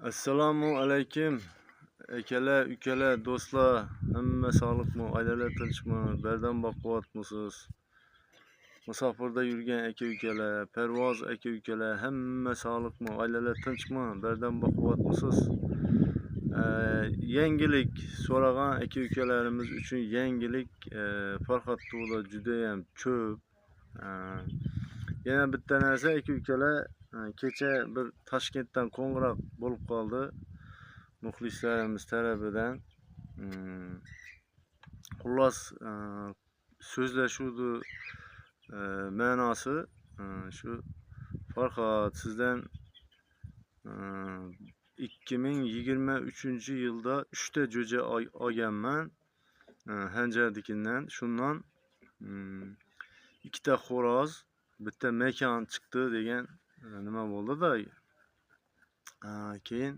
Assalomu alaykum. Akalar, ukalar, do'stlar, hamma sog'liqmi? Oilalar tinchmi? Bardam baquvvatmisiz? Musofirda yurgan aka-ukalar, parvoz aka-ukalar, hamma sog'liqmi? Oilalar tinchmi? Bardam baquvvatmisiz? Yangilik so'ragan aka-ukalarimiz uchun yangilik Farhod Tuvda juda ham ko'p. Yana bitta narsa aka-ukalar, kecha bir Toshkentdan qo'ng'iroq bo'lib qoldi. Muxlislarimiz tarafidan. Xullas, so'zlashuvdi ma'nosi shu: Farhod, sizdan 2023-yilda 3 ta jo'ja olganman Hanjardikindan. Shundan 2 ta xo'roz, bitta makon chiqdi degan nima bo'ldi-da. Keyin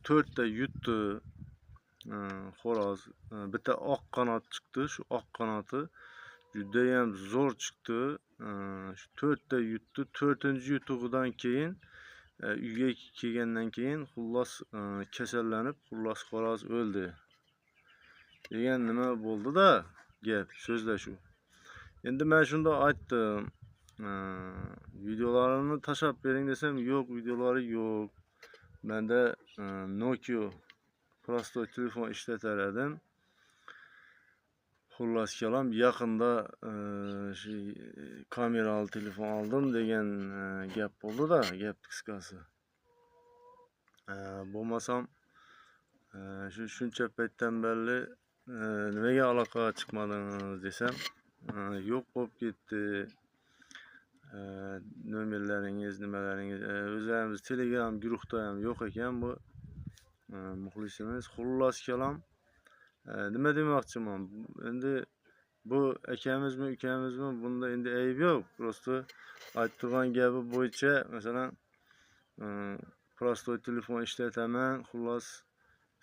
4 ta yutdi xo'roz, bitta oq qanot chiqdi. Shu oq qanoti juda ham zo'r chiqdi. Shu 4 ta yutdi. 4-yutug'idan keyin uyga kelgandan keyin xullas kasallanib, xullas xo'roz o'ldi degan nima bo'ldi-da, gap, so'zlashuv. Endi men shunda aytdim, videolarini tashlab bering desam, yo'q, videolari yo'q. Menda Nokia prostoy telefon ishlatar edim. Xullas kalom, yaqinda shu kamerali telefon oldim degan gap bo'ldi-da, gap qisqasi. Bo'lmasam shuncha paytdan beri nimaga aloqaga chiqmadingiz desam, yo'q bo'lib ketdi. Nomerlaringiz, nimalaringiz, o'zlarimiz Telegram guruhda ham yo'q ekan bu muxlisimiz. Xullas kalom, nima demoqchiman? Endi bu akamizmi, ukamizmi, bunda endi ayb yo'q. Prosto aytgan gapi bo'yicha, masalan, prostoy telefon ishlataman, xullas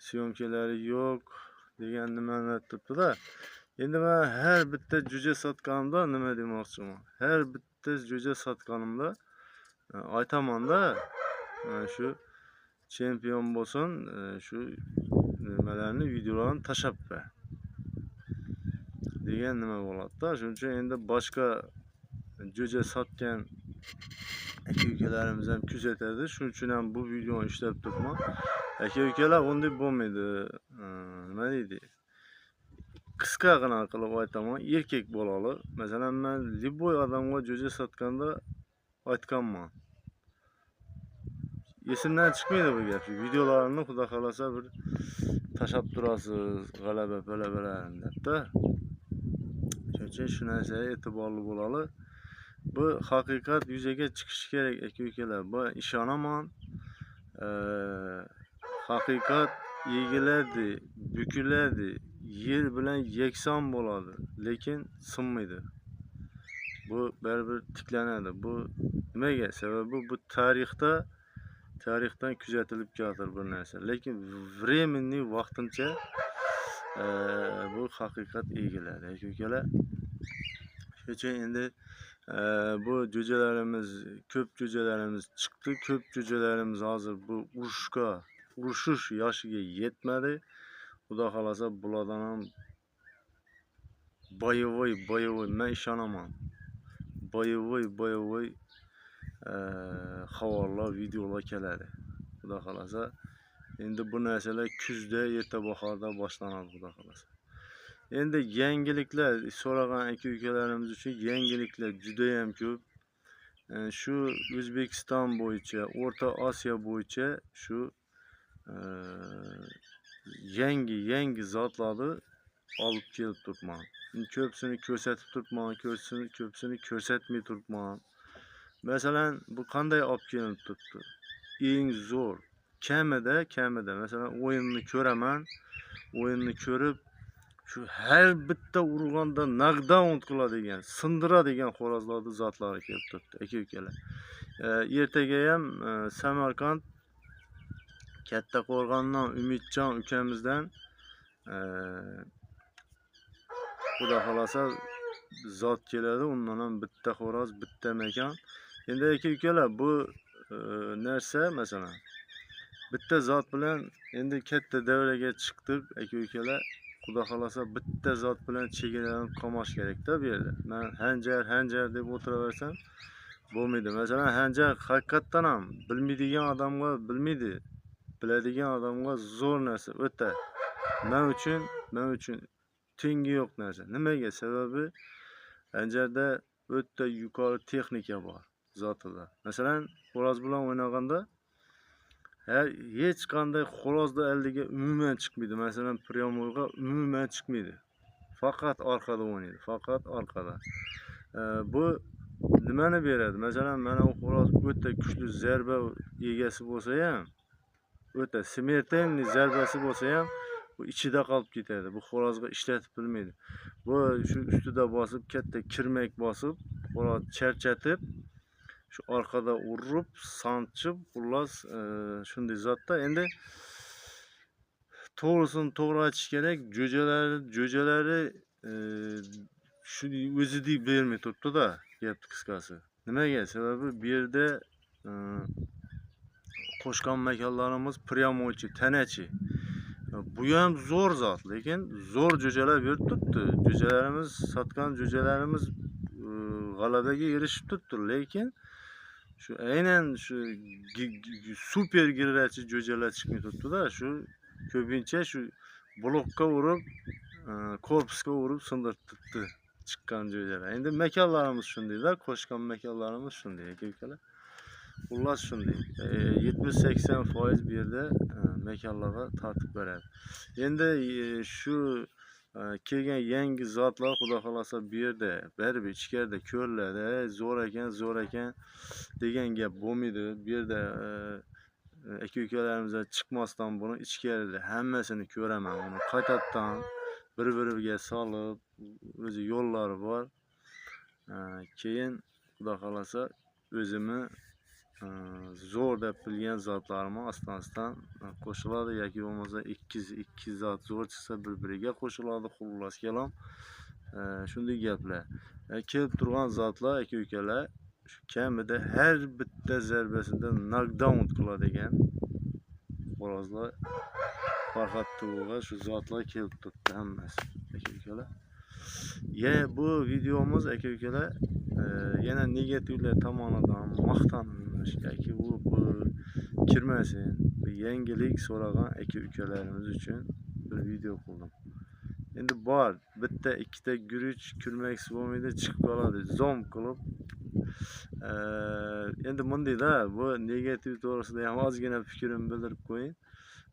syomkalari yo'q degan nimani aytibdi-da. Endi men har bitta jo'ja sotganimda nima demoqchiman? Har bitta jo'ja sotganimda aytaman-da, shu chempion bo'lsin, shu nimalarni, videolarni tashlab ber degan nima bo'ladi-da. Shuning uchun endi boshqa jo'ja sotgan aka-ukalarimiz ham kuzatadi. Shuning uchun ham bu videoni ishlab turibman. Aka-ukalar, unday bo'lmaydi. Nima deydi? Qisqagina qilib aytaman, erkak bolali. Masalan, men liboy odamga jo'ja sotganda aytganman. Esimdan chiqmaydi bu gap. Videolarimni xudo xolasa bir tashlab turasiz, g'alaba palabalarni deb-da. Shuning uchun shu narsaga e'tiborli bo'lali. Bu haqiqat yuzaga chiqishi kerak aka-ukalar. Bu ishonaman. Haqiqat egiladi, bukiladi, yer bilan yakson bo'ladi, lekin sinmaydi. Bu baribir tiklanadi. Bu nimaga? Sababi bu tarixdan kuzatilib keladi bir narsa. Lekin временный, vaqtincha bu haqiqat egiladi aka-ukalar. Shuning uchun endi bu jo'jalarimiz, ko'p jo'jalarimiz chiqdi. Ko'p jo'jalarimiz hozir bu urushish yoshiga yetmadi. Xudo xolasa bulardan ham boyovoy, men ishonaman. Boyovoy xabarlar, videolar keladi. Xudo xolasa endi bu narsalar kuzda, erta bahorda boshlanadi, xudo xolasa. Endi yangiliklar so'ragan aka-ukalarimiz uchun yangiliklar juda ham ko'p. Shu O'zbekiston bo'yicha, O'rta Osiyo bo'yicha shu yangi zotlarni olib kelib turibman. Ko'psini ko'rsatib turibman, ko'psini ko'rsatmay turibman. Masalan, bu qanday olib kelib turibdi? Eng zo'r kamida masalan o'yinni ko'raman. O'yinni ko'rib, shu har bitta urg'anda knockdown qiladigan, sindiradigan xo'rozlarning zotlari kelib turibdi aka-ukalar. Ertaga ham Samarqand Kattaqo'rg'ondan Umidjon ukamizdan xudo xolasa zot keladi. Undan ham bitta xo'roz, bitta makon. Endi aka-ukalar, bu narsa masalan bitta zot bilan endi katta davraga chiqdik aka-ukalar. Xudo xolasa bitta zot bilan chegaralanib qolmash kerakda bu yerda. Men hanjar deb o'tiraversam bo'lmaydi. Masalan, hanjar haqiqatdan ham bilmaydigan odamga bilmaydi, biladigan odamga zo'r narsa, o'ta. Men uchun tengi yo'q narsa. Nimaga? Sababi hanjarda o'ta yuqori texnika bor zotida. Masalan, xo'roz bilan o'ynaganda hech qanday xo'rozni oldiga umuman chiqmaydi. Masalan, pryamoyga umuman chiqmaydi. Faqat orqada o'ynaydi, faqat orqada. Bu nimani beradi? Masalan, mana bu xo'roz o'ta kuchli zarba egasi bo'lsa ham, o'ta smertelniy zarbasi bo'lsa ham, bu ichida qolib ketadi. Bu xo'rozga ishlatib bilmaydi. Bu shu ustida bosib, katta kirmak bosib, xo'roz charchatib, shu orqada urib, sanchib, xullas shunday zotda. Endi to'g'risini to'g'ri aytish kerak, jo'jalari shu o'zidek bermay turibdi-da, gapni qisqasi. Nimaga? Sababi bu yerda qo'shgan makonlarimiz pryamoychi, tanachi. Bu ham zo'r zot, lekin zo'r jo'jalar berib turibdi. Jo'jalarimiz, sotgan jo'jalarimiz g'alabaga erishib turibdi, lekin shu aynan shu super girachi jo'jalar chiqmay turibdi-da. Shu ko'pincha shu blokka urib, korpusga urib sindirib turibdi chiqqan jo'jalar. Endi makonlarimiz shunday-da, qo'shgan makonlarimiz shunday aka-ukalar. Xullas shunday. 70-80% bu yerda makonlarga tortib beradi. Endi shu kelgan yangi zotlar xudo xolasa bu yerda baribir ichkarida ko'riladi. Zo'r ekan degan gap bo'lmaydi. Bu yerda aka-ukalarimizdan chiqmasdan buni ichkarida hammasini ko'raman. Uni qaytadan bir-biriga solib, o'zi yo'llari bor. Keyin xudo xolasa o'zimni zo'r deb bilgan zotlarimiz astan qo'shiladi yoki bo'lmasa ikki zot zo'r chiqsa bir-biriga qo'shiladi. Xullas kalom shunday gaplar. Kelib turgan zotlar aka-ukalar shu kamida har bitta zarbasida knockdown qiladigan xo'rozlar Farhod Tuvoga shu zotlar kelib turibdi hammasi aka-ukalar. Bu videomiz aka-ukalar yana negativlar tomonidan maqtanilish yoki bu kirmasin. Bir yangilik so'ragan aka-ukalarimiz uchun bir video qildim. Endi bor, bitta ikkita guruch kirmaksi bo'lmaydi, chiqib qoladi, zom qilib. Endi bundayda, bu negativ to'g'risida ham ozgina fikrimni bildirib qo'ying.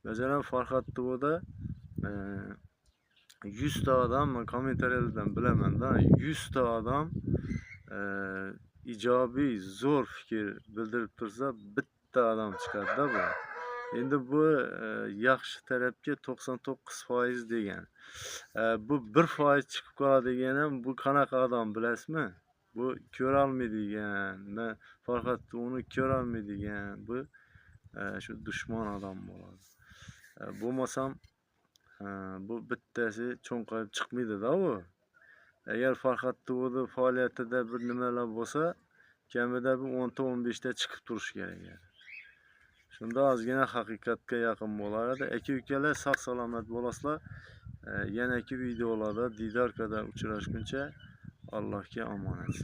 Masalan, Farhod Tuvoda 100 ta odam, men kommentariyalardan bilaman-da, 100 ta odam ijobiy, zo'r fikr bildirib tursa, bitta odam chiqadi-da bu. Endi bu yaxshi tarafga 99% degan. Bu 1% chiqib qoladigan ham bu qanaqa odam bilasizmi? Bu ko'ra olmaydigan, men Farhod Tuvoni ko'ra olmaydigan, bu shu dushman odam bo'ladi. Bo'lmasam bu bittasi cho'nqayib chiqmaydi-da u. Agar Farhod Tuvoni faoliyatida bir nimalar bo'lsa, kamida bir 10 ta 15 ta chiqib turishi kerak edi. Shunda ozgina haqiqatga yaqin bo'lar edi. Aka-ukalar sog' salomat bo'lasizlar. Yanagi videolarda diydor qadar uchrashguncha Allohga omonat.